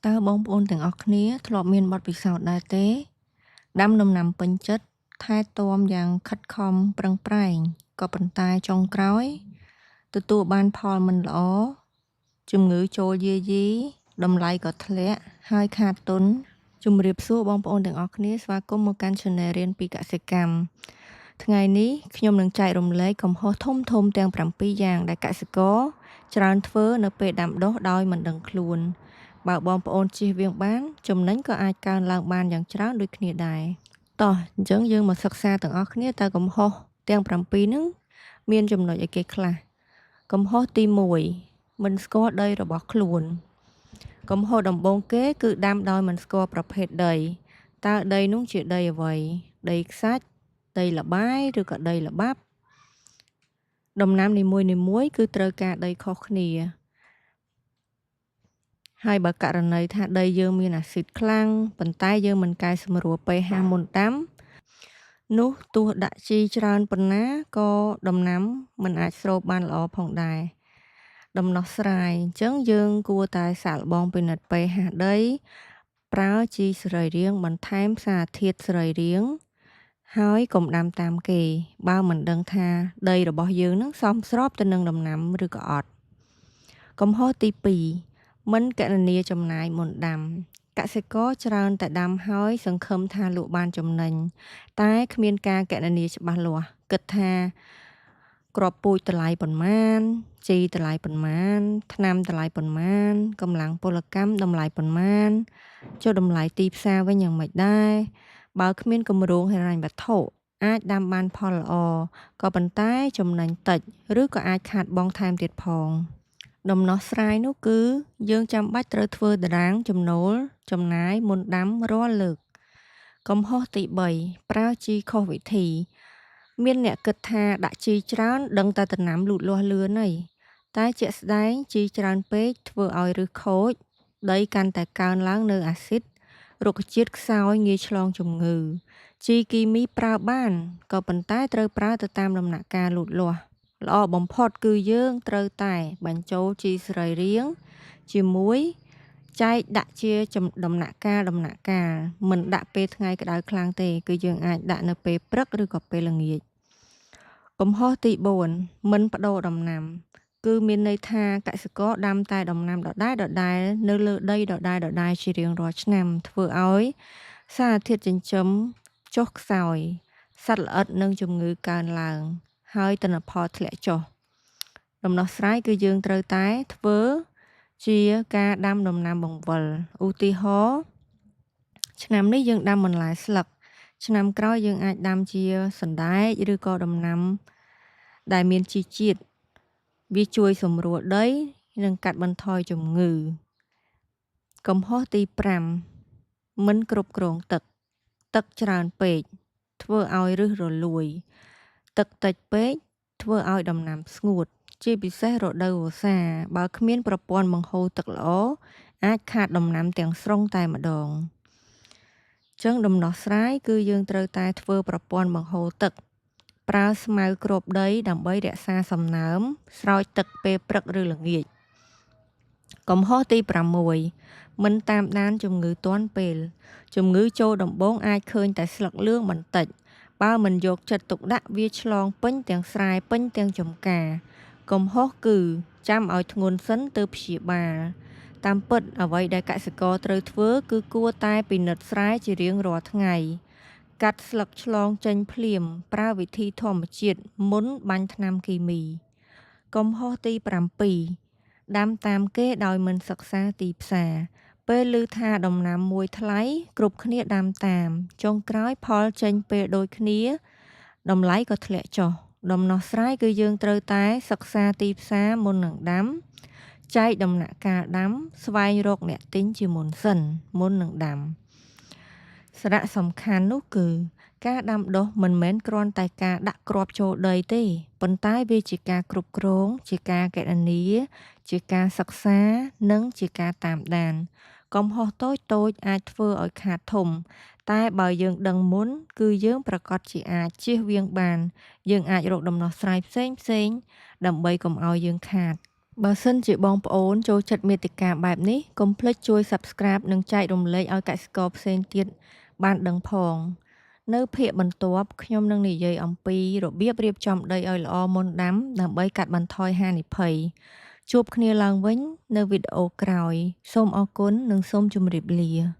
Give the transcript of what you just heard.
តើបងប្អូនទាំងអស់គ្នាធ្លាប់មានបទពិសោធន៍ដែរទេដាំដំណាំពេញចិត្តថែទាំយ៉ាងខិតខំប្រឹងប្រែងក៏ប៉ុន្តែចុងក្រោយទទួលបានផលមិនល្អជំងឺចូលយាយីតម្លៃក៏ធ្លាក់ហើយខាតទុនជំរាបសួរបងប្អូនទាំងអស់គ្នាស្វាគមន៍មកកាន់ Channel រៀនពីកសិកម្មថ្ងៃនេះខ្ញុំនឹងចែករំលែកកំហុសធំៗទាំង7យ៉ាងដែលកសិករច្រើនធ្វើនៅពេលដាំដុះដោយមិនដឹងខ្លួនបើបងប្អូនជៀសវាងបានចំណេញក៏អាចកើនឡើងបានយ៉ាងច្រើនដូចគ្នាដែរតោះអញ្ចឹងយើងមកសិក្សាទាំងអស់គ្នាតើកំហុសទាំង7ហ្នឹងមានចំណុចអីគេខ្លះកំហុសទី1មិនស្គាល់ដីរបស់ខ្លួនកំហុសដំបូងគេគឺដាំដោយមិនស្គាល់ប្រភេទដីតើដីនោះជាដីអ្វីដីខ្សាច់ដីល្បាយឬក៏ដីល្បាប់ដំណាំនីមួយៗគឺត្រូវការដីខុសគ្នាហើយបើករណីថាដីយើងមានអាស៊ីតខ្លាំងប៉ុន្តែយើងមិនកែសម្រួល pH មុនដាំនោះទោះដាក់ជីច្រើនប៉ុណ្ណាក៏ដំណាំមិនអាចស្រូបបានល្អផងដែរដំណោះស្រាយអញ្ចឹងយើងគួរតែសាកល្បងពិនិត្យ pH ដីប្រើជីសរីរាង្គបន្ថែមសារធាតុសរីរាង្គហើយកុំដាំតាមគេបើមិនដឹងថាដីរបស់យើងនឹងសមស្របទៅនឹងដំណាំឬក៏អត់កំហុសទី2មិនគណនាចំណាយមុនដាំកសិករច្រើនតែដាំហើយសង្ឃឹមថាលក់បានចំណេញតែគ្មានការគណនាច្បាស់លាស់គិតថាគ្រាប់ពូជតម្លៃប៉ុន្មានជីតម្លៃប៉ុន្មានថ្នាំតម្លៃប៉ុន្មានកម្លាំងពលកម្មតម្លៃប៉ុន្មានចុះតម្លៃទីផ្សារវិញយ៉ាងម៉េចដែរបើគ្មានគម្រោងហិរញ្ញវត្ថុអាចដាំបានផលល្អក៏ប៉ុន្តែចំណេញតិចឬក៏អាចខាតបង់ថែមទៀតផងដំណោះស្រាយនោះគឺយើងចាំបាច់ត្រូវធ្វើតារាងចំណូលចំណាយមុនដាំរាល់លើកកំហុសទី3ប្រើជីខុសវិធីមានអ្នកគិតថាដាក់ជីច្រើនដឹងតែដំណាំលូតលាស់លឿនហើយតែជាក់ស្ដែងជីច្រើនពេកធ្វើឲ្យឫសខូចដីកាន់តែកើនឡើងនៅអាស៊ីតរុក្ខជាតិខ្សោយងាយឆ្លងជំងឺជីគីមីប្រើបានក៏ប៉ុន្តែត្រូវប្រើទៅតាមដំណាក់កាលលូតលាស់ល្អបំផុតគឺយើងត្រូវតែបញ្ចូលជីសរីរាង្គជាមួយចែកដាក់ជាដំណាក់កាលមិនដាក់ពេលថ្ងៃក្តៅខ្លាំងទេគឺយើងអាចដាក់នៅពេលព្រឹកឬក៏ពេលល្ងាចកំហុសទី4មិនបដូរដំណាំគឺមានន័យថាកសិករដាំតែដំណាំដដែលនៅលើដីដដែលជារៀងរាល់ឆ្នាំធ្វើឲ្យសារធាតុចិញ្ចឹមចុះខ្សោយសត្វល្អិតនិងជំងឺកើនឡើងហើយទិន្នផលធ្លាក់ចុះដំណោះស្រាយគឺយើងត្រូវតែធ្វើជាការដាំដំណាំបង្វិលឧទាហរណ៍ឆ្នាំនេះយើងដាំបន្លែស្លឹកឆ្នាំក្រោយយើងអាចដាំជាសណ្តែកឬក៏ដំណាំដែលមានជីជាតិវាជួយសម្រួលដីនិងកាត់បន្ថយជំងឺកំហុសទី5មិនគ្រប់គ្រងទឹកច្រើនពេកធ្វើឲ្យឫសរលួយទឹកតិចពេកធ្វើឲ្យដំណាំស្ងួតជាពិសេសរដូវវស្សាបើគ្មានប្រព័ន្ធបង្ហូរទឹកល្អអាចខាតដំណាំទាំងស្រុងតែម្ដងចឹងដំណោះស្រាយគឺយើងត្រូវតែធ្វើប្រព័ន្ធបង្ហូរទឹកប្រើស្មៅគ្របដីដើម្បីរក្សាសំណើមស្រោចទឹកពេលព្រឹកឬល្ងាចកំហុសទី6មិនតាមដានជំងឺទាន់ពេលជំងឺចូលដំបូងអាចឃើញតែស្លឹកលឿងបន្តិចបើមិនយកចិត្តទុកដាក់វាឆ្លងពេញទាំងស្រែពេញទាំងចម្ការកំហុសគឺចាំឲ្យធ្ងន់សិនទើបព្យាបាលតាមពិតអ្វីដែលកសិករត្រូវធ្វើគឺគួរតែពិនិត្យស្រែជារៀងរាល់ថ្ងៃកាត់ស្លឹកឆ្លងចេញភ្លាមប្រើវិធីធម្មជាតិមុនបាញ់ថ្នាំគីមីកំហុសទី7ដាំតាមគេដោយមិនសិក្សាទីផ្សារពេលឮថាដំណាំមួយថ្លៃគ្រប់គ្នាដាំតាមចុងក្រោយផលចេញពេលដូចគ្នាតម្លៃក៏ធ្លាក់ចុះដំណោះស្រាយគឺយើងត្រូវតែសិក្សាទីផ្សារមុននឹងដាំចែកដំណាក់កាលដាំស្វែងរកអ្នកទិញជាមុនសិនមុននឹងដាំសារៈសំខាន់នោះគឺការដាំដុះមិនមែនគ្រាន់តែការដាក់គ្រាប់ចូលដីទេប៉ុន្តែវាជាការគ្រប់គ្រងជាការគណនាជាការសិក្សានិងជាការតាមដានកំហុសតូចអាចធ្វើឲ្យខាតធំតែបើយើងដឹងមុនគឺយើងប្រកាសជាអាចជៀសវាងបានយើងអាចរកដំណោះស្រាយផ្សេងដើម្បីកុំឲ្យយើងខាត បើសិនជាបងប្អូនចូលចិត្តមាតិកាបែបនេះកុំភ្លេចជួយ Subscribe និងចែករំលែកឲ្យកសិករផ្សេងទៀតបានដឹងផងនៅភាគបន្ទាប់ខ្ញុំនឹងនិយាយអំពីរបៀបរៀបចំដីឲ្យល្អមុនដាំដើម្បីកាត់បន្ថយហានិភ័យជួបគ្នាឡើងវិញនៅវីដេអូក្រោយសូមអរគុណនិងសូមជម្រាបលា